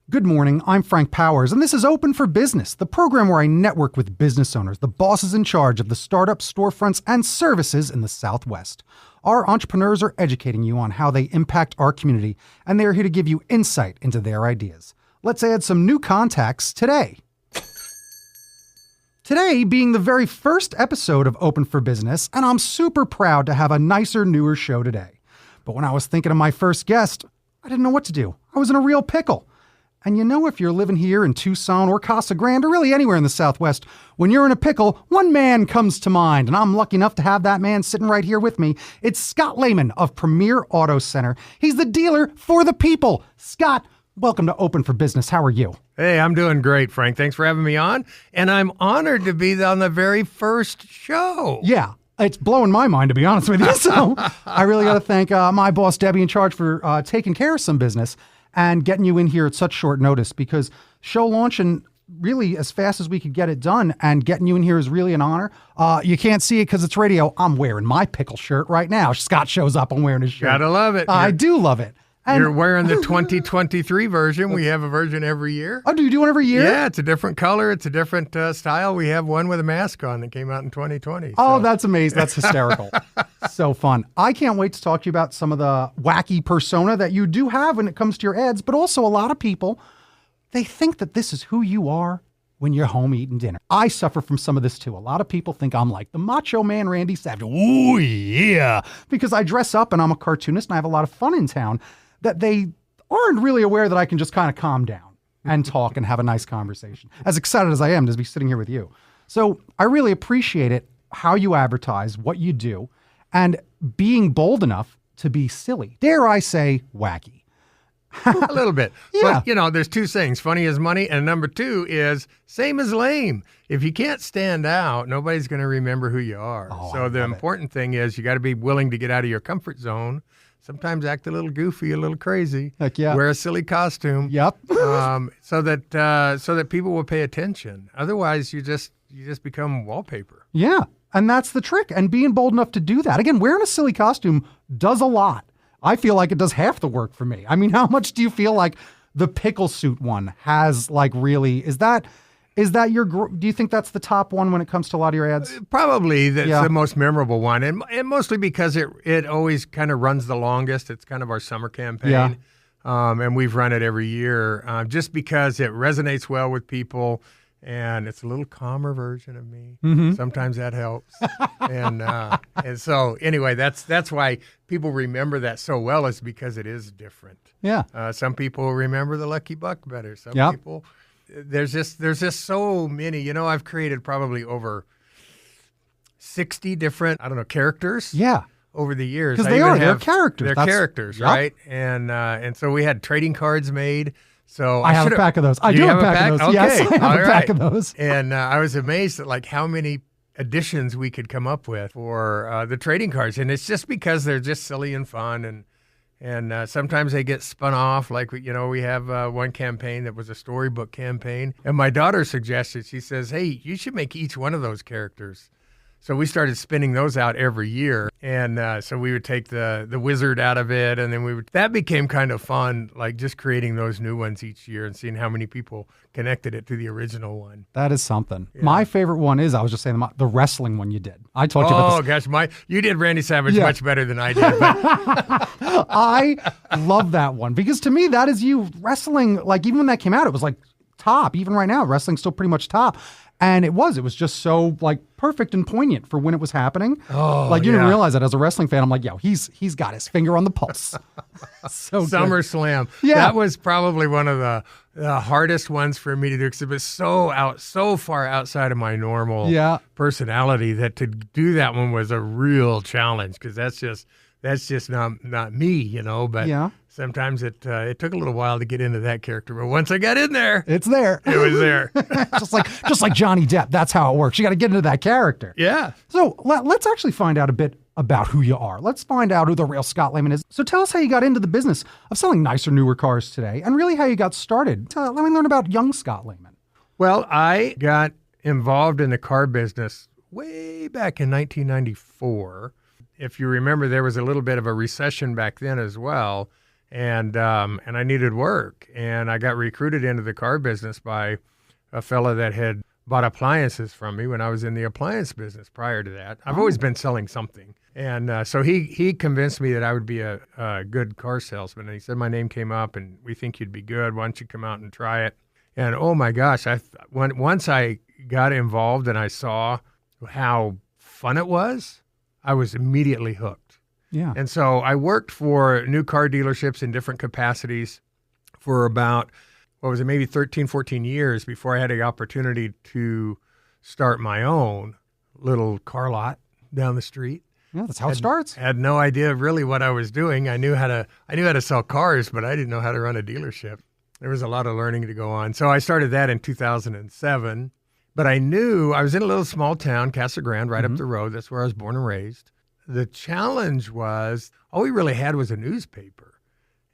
Good morning, I'm Frank Powers, and this is Open for Business, the program where I network with business owners, the bosses in charge of the startups, storefronts, and services in the Southwest. Our entrepreneurs are educating you on how they impact our community, and they are here to give you insight into their ideas. Let's add some new contacts today. Today being the very first episode of Open for Business, and I'm super proud to have a nicer, newer show today. But when I was thinking of my first guest, I didn't know what to do. I was in a real pickle. And you know, if you're living here in Tucson or Casa Grand or really anywhere in the Southwest, when you're in a pickle, one man comes to mind, and I'm lucky enough to have that man sitting right here with me. It's Scott Lehman of Premier Auto Center. He's the dealer for the people. Scott, welcome to Open for Business. How are you? Hey, I'm doing great, Frank. Thanks for having me on. And I'm honored to be on the very first show. Yeah. It's blowing my mind, to be honest with you. So I really got to thank my boss, Debbie, in charge for taking care of some business and getting you in here at such short notice, because show launching really as fast as we could get it done, and getting you in here is really an honor. You can't see it because it's radio. I'm wearing my pickle shirt right now. Scott shows up, I'm wearing his shirt. Gotta love it. I do love it. And you're wearing the 2023 version. We have a version every year. Oh, do you do one every year? Yeah, it's a different color. It's a different style. We have one with a mask on that came out in 2020. Oh, that's amazing. That's hysterical. So fun. I can't wait to talk to you about some of the wacky persona that you do have when it comes to your ads, but also a lot of people, they think that this is who you are when you're home eating dinner. I suffer from some of this too. A lot of people think I'm like the macho man Randy Savage. Ooh, yeah. Because I dress up and I'm a cartoonist and I have a lot of fun in town, that they aren't really aware that I can just kind of calm down and talk and have a nice conversation. As excited as I am to be sitting here with you. So I really appreciate it, how you advertise, what you do, and being bold enough to be silly. Dare I say wacky? A little bit. Yeah. But, you know, there's two things. Funny as money. And number two is same as lame. If you can't stand out, nobody's going to remember who you are. Oh, so the important thing is you got to be willing to get out of your comfort zone. Sometimes act a little goofy, a little crazy. Heck yeah. Wear a silly costume. Yep. So that people will pay attention. Otherwise, you just become wallpaper. Yeah. And that's the trick. And being bold enough to do that. Again, wearing a silly costume does a lot. I feel like it does half the work for me. I mean, how much do you feel like the pickle suit one has, like, really, is that do you think that's the top one when it comes to a lot of your ads? Probably that's the most memorable one. And mostly because it always kind of runs the longest. It's kind of our summer campaign. Yeah. And we've run it every year just because it resonates well with people. And it's a little calmer version of me. Mm-hmm. Sometimes that helps. and so anyway, that's why people remember that so well, is because it is different. Yeah. Some people remember the Lucky Buck better. Some people, there's just so many. You know, I've created probably over 60 different, characters. Yeah. Over the years. Because they're characters. They're characters, right? And so we had trading cards made. So I have a pack of those. I do have a pack of those. Okay. Yes, I have a pack of those. And I was amazed at like how many additions we could come up with for the trading cards. And it's just because they're just silly and fun. And sometimes they get spun off. Like, we have one campaign that was a storybook campaign. And my daughter suggested, she says, hey, you should make each one of those characters. So we started spinning those out every year. And so we would take the wizard out of it. And then that became kind of fun, like just creating those new ones each year and seeing how many people connected it to the original one. That is something. Yeah. My favorite one is, I was just saying, the wrestling one you did. I told you about this. Oh, gosh. You did Randy Savage much better than I did. But I love that one because to me, that is you wrestling. Like, even when that came out, it was like top. Even right now, wrestling's still pretty much top. And it was just so like perfect and poignant for when it was happening. Oh, like you didn't realize that as a wrestling fan. I'm like, yo, he's got his finger on the pulse. So SummerSlam. Yeah. That was probably one of the hardest ones for me to do because it was so far outside of my normal personality that to do that one was a real challenge because that's just not me, but sometimes it took a little while to get into that character, but once I got in there, it's there. It was there. just like Johnny Depp. That's how it works. You got to get into that character. Yeah. So let's actually find out a bit about who you are. Let's find out who the real Scott Lehman is. So tell us how you got into the business of selling nicer, newer cars today, and really how you got started. Let me learn about young Scott Lehman. Well, I got involved in the car business way back in 1994. If you remember, there was a little bit of a recession back then as well. and I needed work, and I got recruited into the car business by a fella that had bought appliances from me when I was in the appliance business prior to that. I've always been selling something. And so he convinced me that I would be a good car salesman. And he said, my name came up and we think you'd be good. Why don't you come out and try it? And oh my gosh, once I got involved and I saw how fun it was, I was immediately hooked. Yeah. And so I worked for new car dealerships in different capacities for about, maybe 13, 14 years before I had the opportunity to start my own little car lot down the street. Yeah, that's how it starts. Had no idea really what I was doing. I knew how to sell cars, but I didn't know how to run a dealership. There was a lot of learning to go on. So I started that in 2007. But I knew I was in a little small town, Casa Grand, right up the road. That's where I was born and raised. The challenge was all we really had was a newspaper.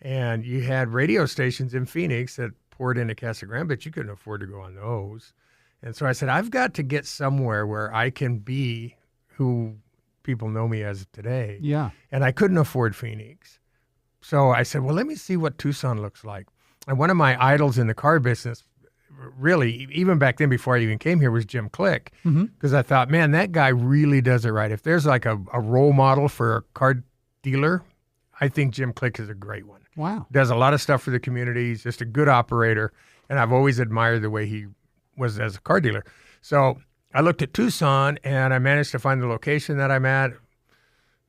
And you had radio stations in Phoenix that poured into Casa Grand, but you couldn't afford to go on those. And so I said, I've got to get somewhere where I can be who people know me as today. Yeah. And I couldn't afford Phoenix. So I said, well, let me see what Tucson looks like. And one of my idols in the car business, really, even back then before I even came here, was Jim Click. Because I thought, man, that guy really does it right. If there's like a role model for a car dealer, I think Jim Click is a great one. Wow. Does a lot of stuff for the community. He's just a good operator. And I've always admired the way he was as a car dealer. So I looked at Tucson and I managed to find the location that I'm at,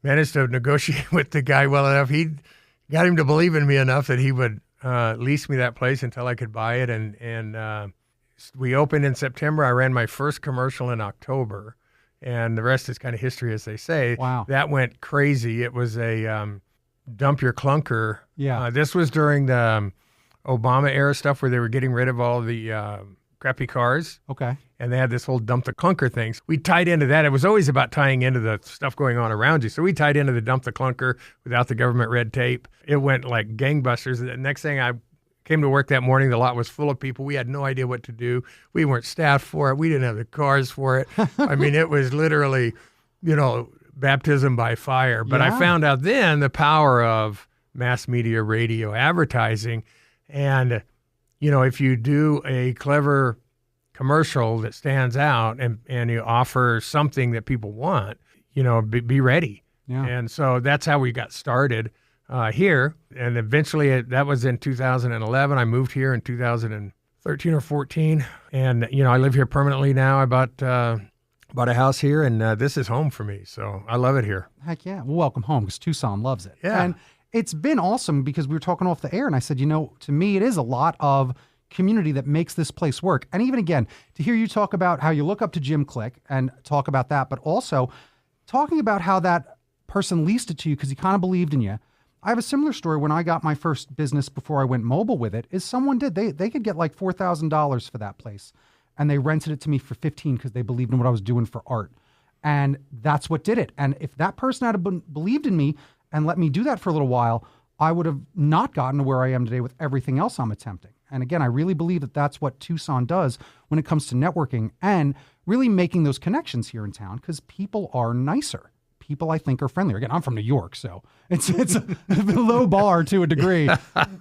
managed to negotiate with the guy well enough. He got him to believe in me enough that he would lease me that place until I could buy it. And we opened in September. I ran my first commercial in October. And the rest is kind of history, as they say. Wow. That went crazy. It was a dump your clunker. Yeah. This was during the Obama era stuff where they were getting rid of all the crappy cars. Okay. And they had this whole dump the clunker thing. We tied into that. It was always about tying into the stuff going on around you. So we tied into the dump the clunker without the government red tape. It went like gangbusters. The next thing I came to work that morning, the lot was full of people. We had no idea what to do. We weren't staffed for it. We didn't have the cars for it. I mean, it was literally, baptism by fire. But Yeah. I found out then the power of mass media, radio, advertising. And, if you do a clever commercial that stands out and you offer something that people want, be ready. Yeah. And so that's how we got started here. And eventually that was in 2011. I moved here in 2013 or 14. And, I live here permanently now. I bought a house here, and this is home for me. So I love it here. Heck yeah. Well, welcome home, because Tucson loves it. Yeah. And it's been awesome because we were talking off the air and I said, to me, it is a lot of community that makes this place work. And even again, to hear you talk about how you look up to Jim Click and talk about that, but also talking about how that person leased it to you because he kind of believed in you. I have a similar story when I got my first business before I went mobile with it, is someone did. They could get like $4,000 for that place. And they rented it to me for $15,000 because they believed in what I was doing for art. And that's what did it. And if that person had believed in me and let me do that for a little while, I would have not gotten to where I am today with everything else I'm attempting. And again, I really believe that that's what Tucson does when it comes to networking and really making those connections here in town, because people are nicer. People, I think, are friendlier. Again, I'm from New York, so it's a low bar to a degree.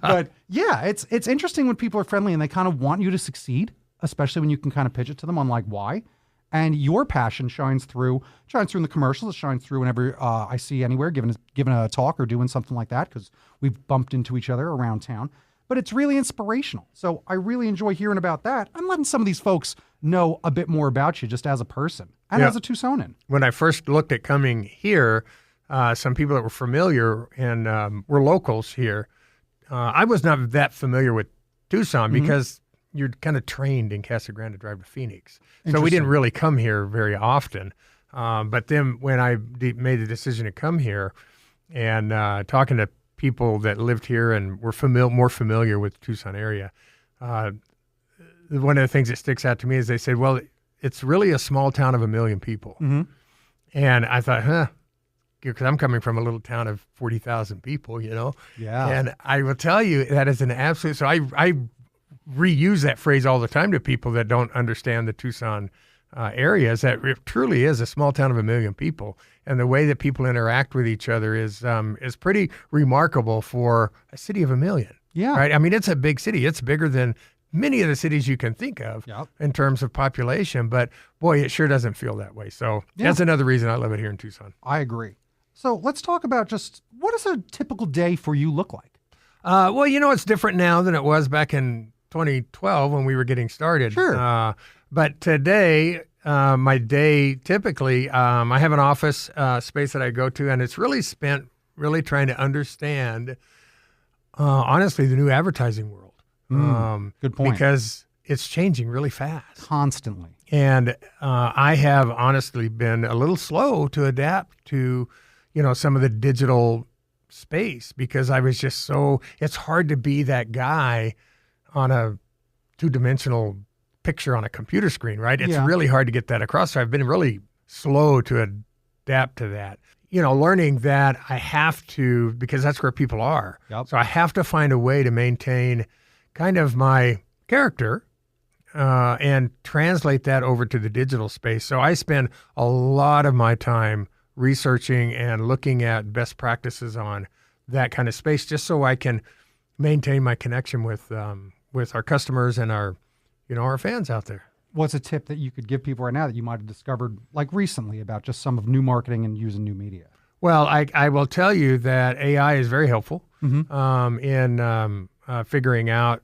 But yeah, it's interesting when people are friendly and they kind of want you to succeed, especially when you can kind of pitch it to them on like why. And your passion shines through in the commercials. It shines through whenever I see anywhere, giving a talk or doing something like that, because we've bumped into each other around town. But it's really inspirational. So I really enjoy hearing about that. I'm letting some of these folks know a bit more about you just as a person and as a Tucsonan. When I first looked at coming here, some people that were familiar and were locals here, I was not that familiar with Tucson because you're kind of trained in Casa Grande to drive to Phoenix. So we didn't really come here very often. But then when I made the decision to come here and talking to people that lived here and were more familiar with the Tucson area, one of the things that sticks out to me is they said, well, it's really a small town of 1 million people. And I thought, because I'm coming from a little town of 40,000 people, Yeah. And I will tell you that is an absolute, so I reuse that phrase all the time to people that don't understand the Tucson areas that it truly is a small town of 1 million people, and the way that people interact with each other is pretty remarkable for a city of 1 million. Yeah. Right. I mean, it's a big city. It's bigger than many of the cities you can think of Yep. in terms of population. But boy, it sure doesn't feel that way. So that's another reason I love it here in Tucson. I agree. So let's talk about just what does a typical day for you look like? Well, it's different now than it was back in 2012 when we were getting started. Sure. But today, my day typically, I have an office space that I go to, and it's really spent really trying to understand, honestly, the new advertising world. Good point. Because it's changing really fast. Constantly. And I have honestly been a little slow to adapt to, some of the digital space because I was just it's hard to be that guy on a two-dimensional picture on a computer screen, right? It's really hard to get that across. So I've been really slow to adapt to that. Learning that I have to, because that's where people are. Yep. So I have to find a way to maintain kind of my character and translate that over to the digital space. So I spend a lot of my time researching and looking at best practices on that kind of space, just so I can maintain my connection with our customers and our fans out there. What's a tip that you could give people right now that you might have discovered like recently about just some of new marketing and using new media? Well, I will tell you that AI is very helpful in figuring out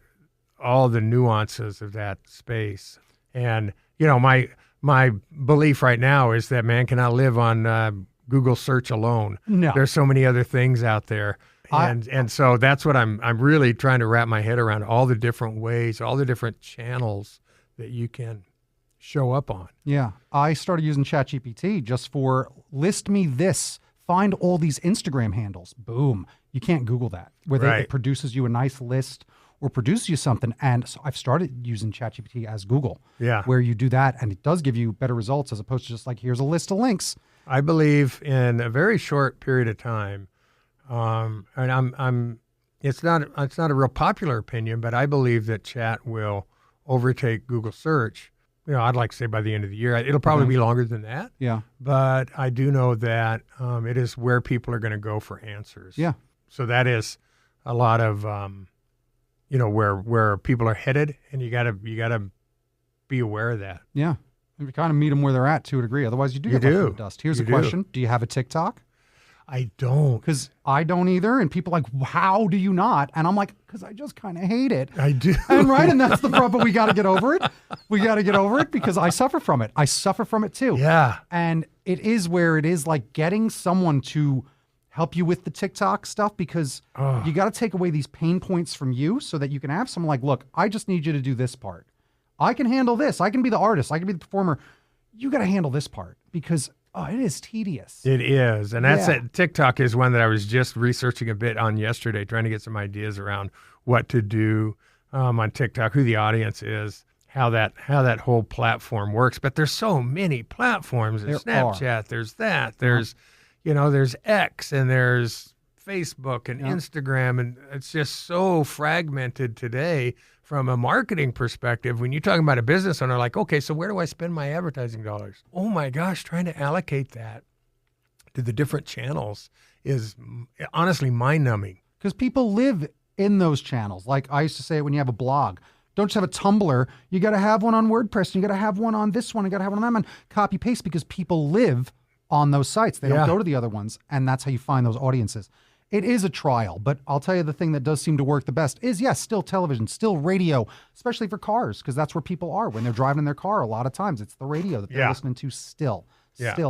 all the nuances of that space. And, my belief right now is that man cannot live on Google search alone. No. There's so many other things out there. And so that's what I'm really trying to wrap my head around, all the different ways, all the different channels that you can show up on. Yeah. I started using ChatGPT just for list me this, find all these Instagram handles. Boom. You can't Google that. Where it produces you a nice list or produces you something. And so I've started using ChatGPT as Google. Yeah. Where you do that and it does give you better results as opposed to just like, here's a list of links. I believe in a very short period of time, and it's not a real popular opinion, but I believe that chat will overtake Google search. I'd like to say by the end of the year. It'll probably be longer than that. Yeah. But I do know that it is where people are going to go for answers. Yeah. So that is a lot of where people are headed, and you gotta be aware of that. Yeah. And you kind of meet them where they're at to a degree. Otherwise, you do get left in the dust. Here's a question. Do you have a TikTok? I don't. Because I don't either. And people are like, how do you not? And I'm like, because I just kind of hate it. I do. And that's the problem. But we got to get over it. We got to get over it because I suffer from it. I suffer from it too. Yeah. And it is where it is like getting someone to help you with the TikTok stuff because you got to take away these pain points from you so that you can have someone like, look, I just need you to do this part. I can handle this. I can be the artist. I can be the performer. You got to handle this part because it is tedious. It is. And that's it. TikTok is one that I was just researching a bit on yesterday, trying to get some ideas around what to do on TikTok, who the audience is, how that whole platform works. But there's so many platforms. There's Snapchat. There's that. There's, there's X and there's Facebook and Instagram. And it's just so fragmented today. From a marketing perspective, when you're talking about a business owner, like, okay, so where do I spend my advertising dollars? Oh my gosh, trying to allocate that to the different channels is honestly mind-numbing. Because people live in those channels. Like I used to say when you have a blog, don't just have a Tumblr. You got to have one on WordPress. You got to have one on this one. You got to have one on that one. Copy paste because people live on those sites. They don't go to the other ones, and that's how you find those audiences. It is a trial, but I'll tell you the thing that does seem to work the best is, yes, still television, still radio, especially for cars, because that's where people are. When they're driving in their car, a lot of times it's the radio that they're listening to still,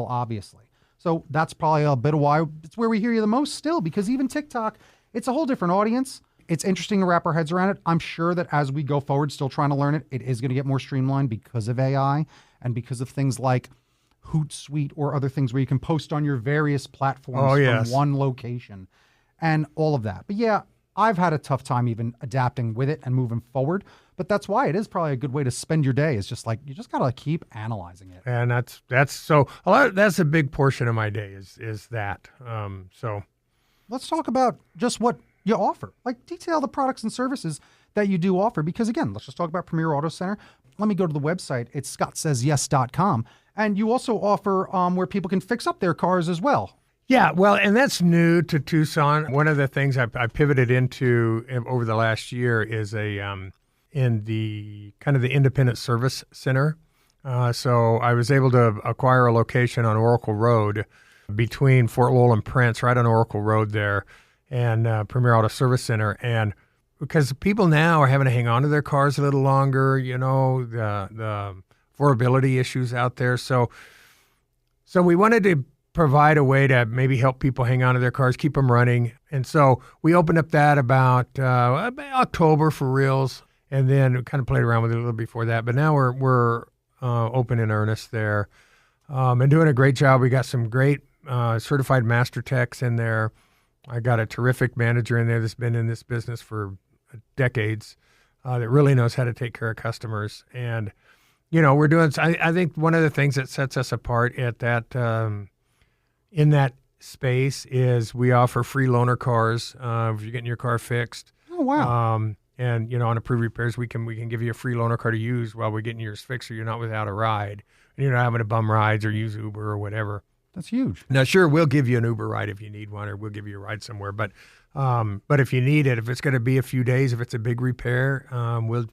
obviously. So that's probably a bit of why it's where we hear you the most still, because even TikTok, it's a whole different audience. It's interesting to wrap our heads around it. I'm sure that as we go forward, still trying to learn it, it is going to get more streamlined because of AI and because of things like Hootsuite or other things where you can post on your various platforms from one location. And all of that. But yeah, I've had a tough time even adapting with it and moving forward. But that's why it is probably a good way to spend your day. It's just like, you just got to keep analyzing it. And that's a big portion of my day is that. So let's talk about just what you offer. Like detail the products and services that you do offer, because again, let's just talk about Premier Auto Center. Let me go to the website. It's scottsaysyes.com. And you also offer where people can fix up their cars as well. Yeah, well, and that's new to Tucson. One of the things I pivoted into over the last year is in the kind of the independent service center. So I was able to acquire a location on Oracle Road between Fort Lowell and Prince, right on Oracle Road there, and Premier Auto Service Center. And because people now are having to hang on to their cars a little longer, the affordability issues out there. So we wanted to provide a way to maybe help people hang on to their cars, keep them running. And so we opened up that about October for reals, and then kind of played around with it a little before that. But now we're open in earnest there, and doing a great job. We got some great certified master techs in there. I got a terrific manager in there that's been in this business for decades, that really knows how to take care of customers. And we're doing. I think one of the things that sets us apart at that in that space is we offer free loaner cars if you're getting your car fixed. Oh wow! And on approved repairs, we can give you a free loaner car to use while we're getting yours fixed, so you're not without a ride, and you're not having to bum rides or use Uber or whatever. That's huge. Now, sure, we'll give you an Uber ride if you need one, or we'll give you a ride somewhere. But if you need it, if it's going to be a few days, if it's a big repair,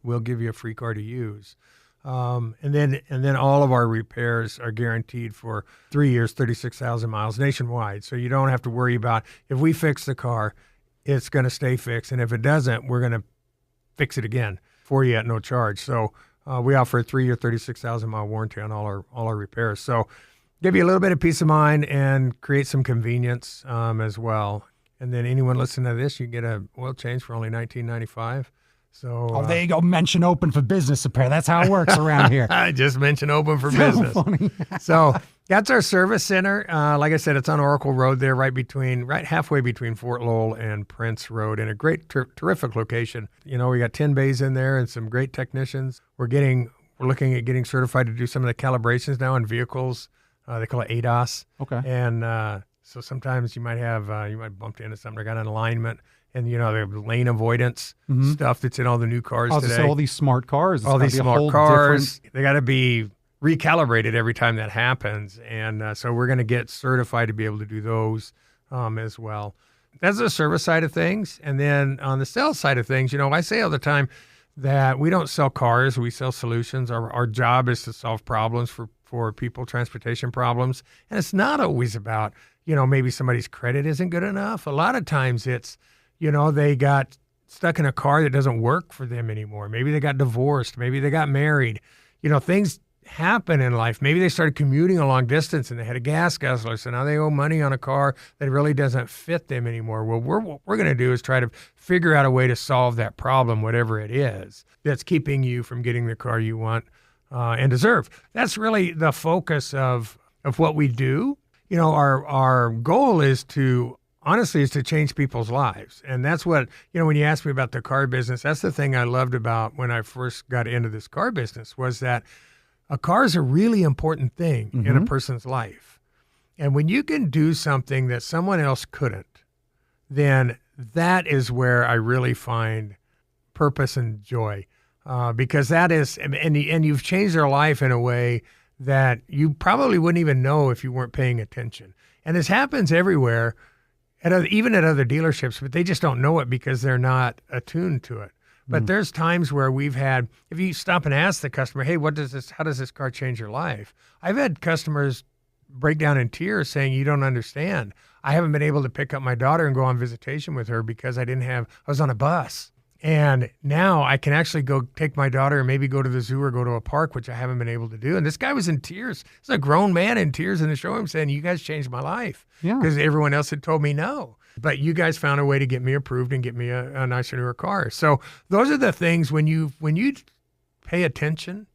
we'll give you a free car to use. And then all of our repairs are guaranteed for 3 years, 36,000 miles nationwide. So you don't have to worry about if we fix the car, it's going to stay fixed. And if it doesn't, we're going to fix it again for you at no charge. So we offer a 3-year, 36,000 mile warranty on all our repairs. So give you a little bit of peace of mind and create some convenience as well. And then anyone listening to this, you get a oil change for only $19.95. So there you go. Mention open for business repair. That's how it works around here. I just mentioned open for business. Funny. So that's our service center. Like I said, it's on Oracle Road there, right halfway between Fort Lowell and Prince Road, in a great, terrific location. We got 10 bays in there and some great technicians. We're looking at getting certified to do some of the calibrations now in vehicles. They call it ADAS. Okay. And so sometimes you might bump into something. I got an alignment. And, the lane avoidance stuff that's in all the new cars today. All these smart cars. All these smart cars. They got to be recalibrated every time that happens. And so we're going to get certified to be able to do those as well. That's the service side of things. And then on the sales side of things, I say all the time that we don't sell cars. We sell solutions. Our job is to solve problems for people, transportation problems. And it's not always about, maybe somebody's credit isn't good enough. A lot of times it's, they got stuck in a car that doesn't work for them anymore. Maybe they got divorced. Maybe they got married. Things happen in life. Maybe they started commuting a long distance and they had a gas guzzler, so now they owe money on a car that really doesn't fit them anymore. Well, what we're going to do is try to figure out a way to solve that problem, whatever it is, that's keeping you from getting the car you want and deserve. That's really the focus of what we do. Our goal is to change people's lives. And that's what, when you asked me about the car business, that's the thing I loved about when I first got into this car business, was that a car is a really important thing in a person's life. And when you can do something that someone else couldn't, then that is where I really find purpose and joy. Because that is, and you've changed their life in a way that you probably wouldn't even know if you weren't paying attention. And this happens everywhere, even at other dealerships, but they just don't know it because they're not attuned to it. But there's times where we've had, if you stop and ask the customer, hey, how does this car change your life? I've had customers break down in tears saying, you don't understand. I haven't been able to pick up my daughter and go on visitation with her because I was on a bus. And now I can actually go take my daughter and maybe go to the zoo or go to a park, which I haven't been able to do. And this guy was in tears. He's a grown man in tears in the showroom saying, you guys changed my life. Yeah. Because everyone else had told me no. But you guys found a way to get me approved and get me a nicer, newer car. So those are the things when you pay attention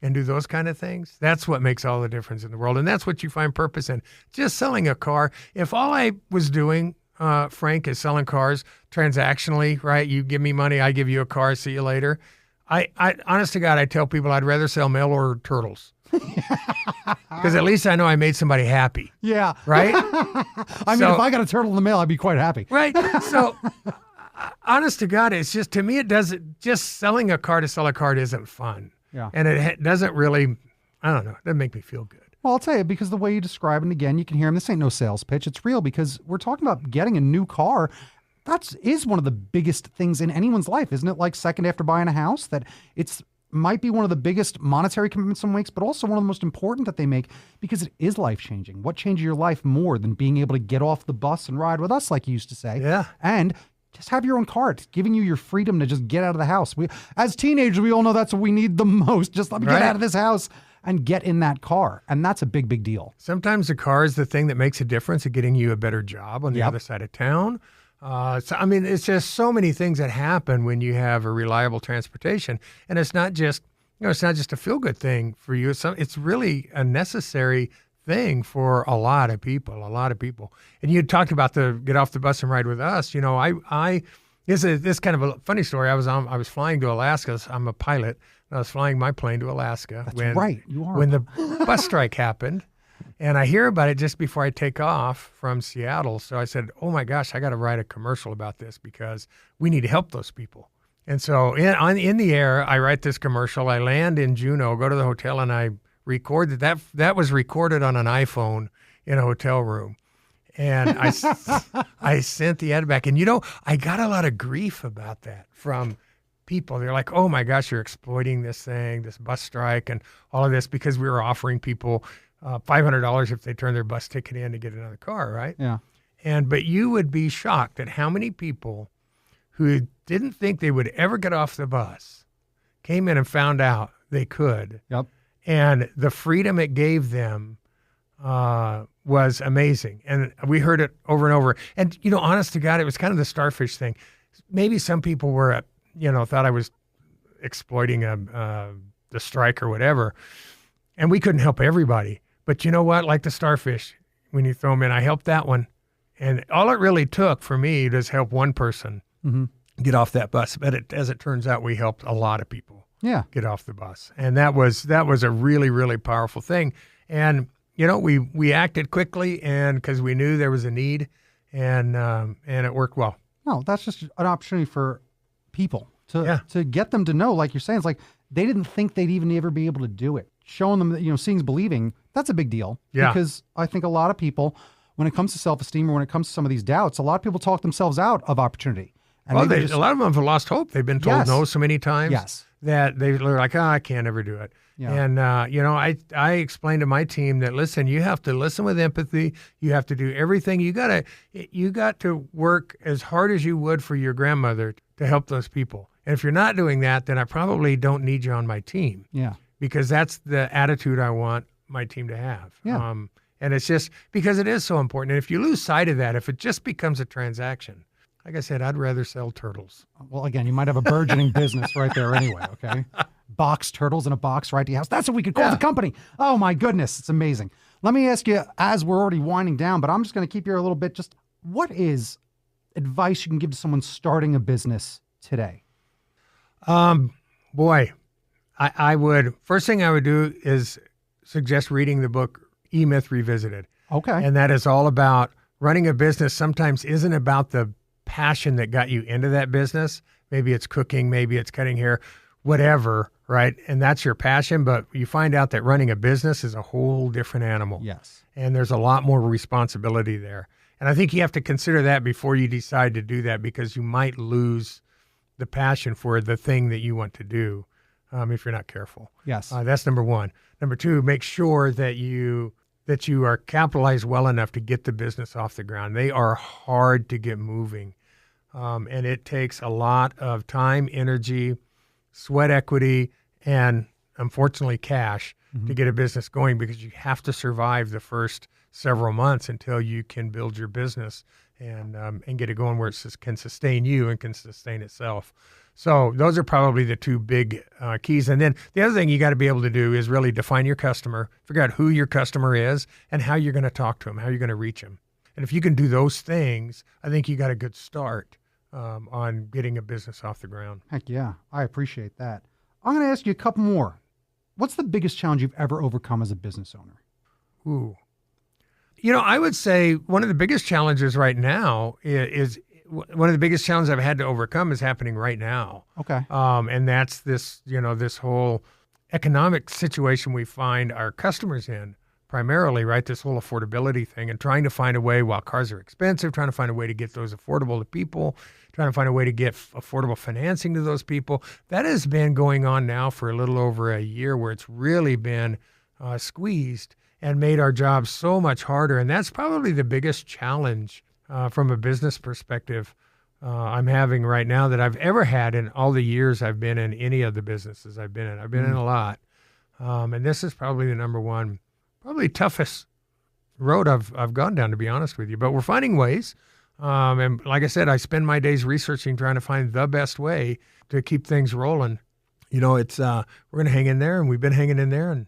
and do those kind of things, that's what makes all the difference in the world. And that's what you find purpose in. Just selling a car. If all I was doing, Frank, is selling cars transactionally, right? You give me money, I give you a car, see you later. I honest to God, I tell people I'd rather sell mail order turtles. Because at least I know I made somebody happy. Yeah. Right? I mean, if I got a turtle in the mail, I'd be quite happy. Right. So Honest to God, it's just, to me, it doesn't, just selling a car to sell a car isn't fun. Yeah. And it doesn't really, I don't know, it doesn't make me feel good. Well, I'll tell you, because the way you describe it, and again, you can hear him, this ain't no sales pitch. It's real, because we're talking about getting a new car. That is one of the biggest things in anyone's life, isn't it? Like second after buying a house, that it's might be one of the biggest monetary commitments someone makes, but also one of the most important that they make, because it is life-changing. What changes your life more than being able to get off the bus and ride with us, like you used to say? Yeah. And just have your own car. It's giving you your freedom to just get out of the house. As teenagers, we all know that's what we need the most. Just let me get out of this house and get in that car. And that's a big, big deal. Sometimes the car is the thing that makes a difference in getting you a better job on the other side of town. So, I mean, it's just so many things that happen when you have a reliable transportation. And it's not just, it's not just a feel-good thing for you. It's really a necessary thing for a lot of people. And you talked about the get off the bus and ride with us. This kind of a funny story. I was flying to Alaska. I'm a pilot. I was flying my plane to Alaska. That's right. You are. When the bus strike happened. And I hear about it just before I take off from Seattle. So I said, oh my gosh, I got to write a commercial about this, because we need to help those people. And so in the air, I write this commercial. I land in Juneau, go to the hotel, and I record that. That was recorded on an iPhone in a hotel room. And I sent the ad back. And, I got a lot of grief about that from people. They're like, oh my gosh, you're exploiting this thing, this bus strike and all of this, because we were offering people $500 if they turn their bus ticket in to get another car, right? Yeah. But you would be shocked at how many people who didn't think they would ever get off the bus came in and found out they could. Yep. And the freedom it gave them was amazing. And we heard it over and over. And, honest to God, it was kind of the starfish thing. Maybe some people were, thought I was exploiting the strike or whatever. And we couldn't help everybody. But you know what? Like the starfish, when you throw them in, I helped that one. And all it really took for me was help one person get off that bus. But as it turns out, we helped a lot of people get off the bus. And that was a really, really powerful thing. And, we acted quickly, and because we knew there was a need, and it worked well. No, that's just an opportunity for people to get them to know, like you're saying, it's like they didn't think they'd even ever be able to do it. Showing them that, seeing is believing, that's a big deal. Yeah. Because I think a lot of people, when it comes to self-esteem or when it comes to some of these doubts, a lot of people talk themselves out of opportunity. And a lot of them have lost hope. They've been told no so many times that they're like, I can't ever do it. Yeah. And, I explained to my team that, listen, you have to listen with empathy. You have to do everything. You got to work as hard as you would for your grandmother to help those people. And if you're not doing that, then I probably don't need you on my team. Yeah. Because that's the attitude I want my team to have. Yeah. And it's just because it is so important. And if you lose sight of that, if it just becomes a transaction, like I said, I'd rather sell turtles. Well, again, you might have a burgeoning business right there anyway, okay? Box turtles in a box right to your house. That's what we could call the company. Oh, my goodness. It's amazing. Let me ask you, as we're already winding down, but I'm just going to keep you a little bit, just what is advice you can give to someone starting a business today? Boy, I would, first thing I would do is suggest reading the book E-Myth Revisited. Okay. And that is all about running a business sometimes isn't about the passion that got you into that business. Maybe it's cooking, maybe it's cutting hair, whatever, right? And that's your passion, but you find out that running a business is a whole different animal. Yes. And there's a lot more responsibility there. And I think you have to consider that before you decide to do that, because you might lose the passion for the thing that you want to do. If you're not careful. Yes. That's number one. Number two, make sure that you are capitalized well enough to get the business off the ground. They are hard to get moving. And it takes a lot of time, energy, sweat equity, and unfortunately cash to get a business going, because you have to survive the first several months until you can build your business and get it going where it can sustain you and can sustain itself. So those are probably the two big keys. And then the other thing you got to be able to do is really define your customer, figure out who your customer is and how you're going to talk to them, how you're going to reach them. And if you can do those things, I think you got a good start on getting a business off the ground. Heck yeah, I appreciate that. I'm going to ask you a couple more. What's the biggest challenge you've ever overcome as a business owner? Ooh. I would say one of the biggest challenges right now is one of the biggest challenges I've had to overcome is happening right now. Okay. And that's this, this whole economic situation we find our customers in primarily, right? This whole affordability thing and trying to find a way while cars are expensive, trying to find a way to get those affordable to people, trying to find a way to get affordable financing to those people. That has been going on now for a little over a year where it's really been squeezed and made our jobs so much harder. And that's probably the biggest challenge from a business perspective I'm having right now that I've ever had in all the years I've been in any of the businesses I've been in. I've been in a lot. And this is probably the number one, probably toughest road I've gone down, to be honest with you. But we're finding ways. And like I said, I spend my days researching, trying to find the best way to keep things rolling. It's we're going to hang in there, and we've been hanging in there, and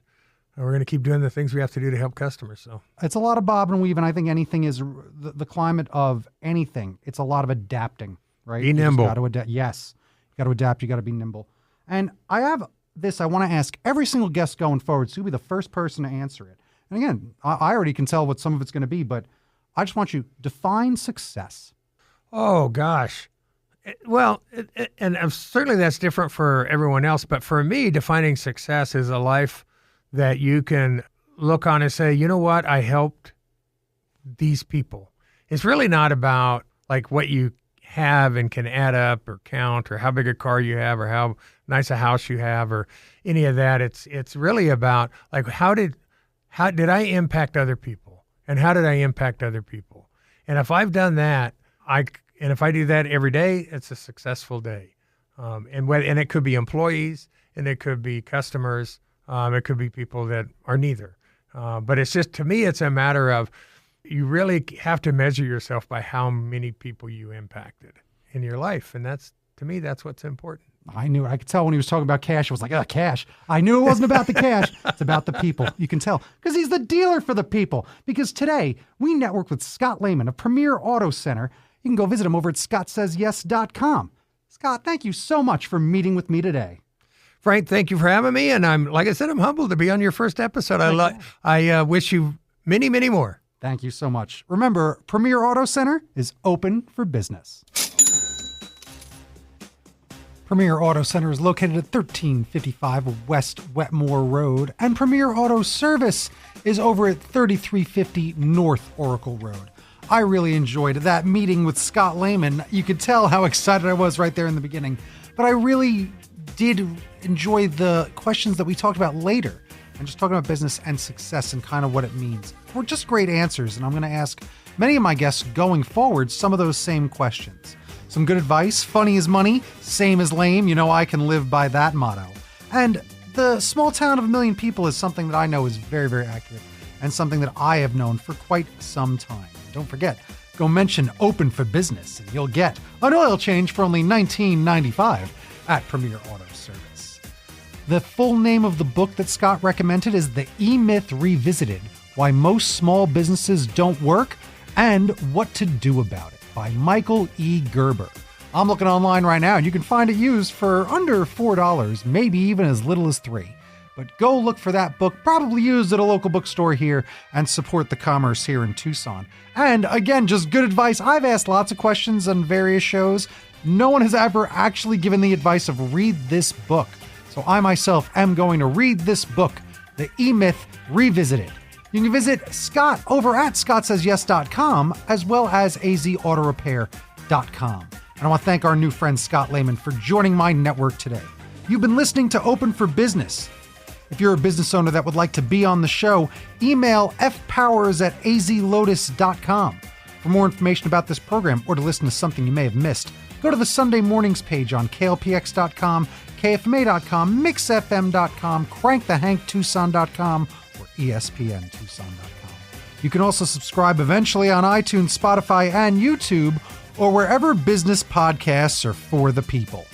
we're going to keep doing the things we have to do to help customers. So it's a lot of bob and weave, and I think anything is the climate of anything. It's a lot of adapting, right? Be nimble. You got to adapt. Yes, you got to adapt. You got to be nimble. And I have this. I want to ask every single guest going forward. So you'll be the first person to answer it. And again, I already can tell what some of it's going to be, but I just want you to define success. Oh gosh. Well, and certainly that's different for everyone else. But for me, defining success is a life that you can look on and say, you know what, I helped these people. It's really not about like what you have and can add up or count or how big a car you have or how nice a house you have or any of that. It's really about like how did I impact other people and how did I impact other people? And if I've done that, and if I do that every day, it's a successful day. And it could be employees and it could be customers. It could be people that are neither. But it's just, to me, it's a matter of you really have to measure yourself by how many people you impacted in your life. And to me, that's what's important. I knew it. I could tell when he was talking about cash. I was like, cash. I knew it wasn't about the cash. It's about the people. You can tell because he's the dealer for the people. Because today we network with Scott Lehman of Premier Auto Center. You can go visit him over at scottsaysyes.com. Scott, thank you so much for meeting with me today. Frank, thank you for having me. And like I said, I'm humbled to be on your first episode. I wish you many, many more. Thank you so much. Remember, Premier Auto Center is open for business. Premier Auto Center is located at 1355 West Wetmore Road, and Premier Auto Service is over at 3350 North Oracle Road. I really enjoyed that meeting with Scott Lehman. You could tell how excited I was right there in the beginning, but I really did enjoy the questions that we talked about later and just talking about business and success and kind of what it means. Were just great answers, and I'm going to ask many of my guests going forward some of those same questions. Some good advice, funny as money, same as lame. I can live by that motto. And the small town of 1 million people is something that I know is very, very accurate and something that I have known for quite some time. Don't forget, go mention open for business and you'll get an oil change for only $19.95 at Premier Auto Service. The full name of the book that Scott recommended is The E-Myth Revisited, Why Most Small Businesses Don't Work and What to Do About It, by Michael E. Gerber. I'm looking online right now and you can find it used for under $4, maybe even as little as $3. But go look for that book, probably used at a local bookstore here, and support the commerce here in Tucson. And again, just good advice. I've asked lots of questions on various shows. No one has ever actually given the advice of read this book. So I myself am going to read this book, The E-Myth Revisited. You can visit Scott over at ScottSaysYes.com as well as azautorepair.com. And I want to thank our new friend Scott Lehman for joining my network today. You've been listening to Open for Business. If you're a business owner that would like to be on the show, email fpowers@azlotus.com. For more information about this program or to listen to something you may have missed, go to the Sunday Mornings page on klpx.com, kfma.com, mixfm.com, crankthehanktucson.com, or espntucson.com. You can also subscribe eventually on iTunes, Spotify, and YouTube, or wherever business podcasts are for the people.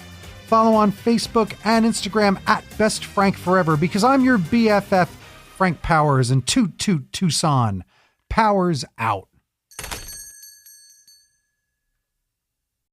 Follow on Facebook and Instagram at Best Frank Forever because I'm your BFF, Frank Powers, and Toot Toot Tucson. Powers out.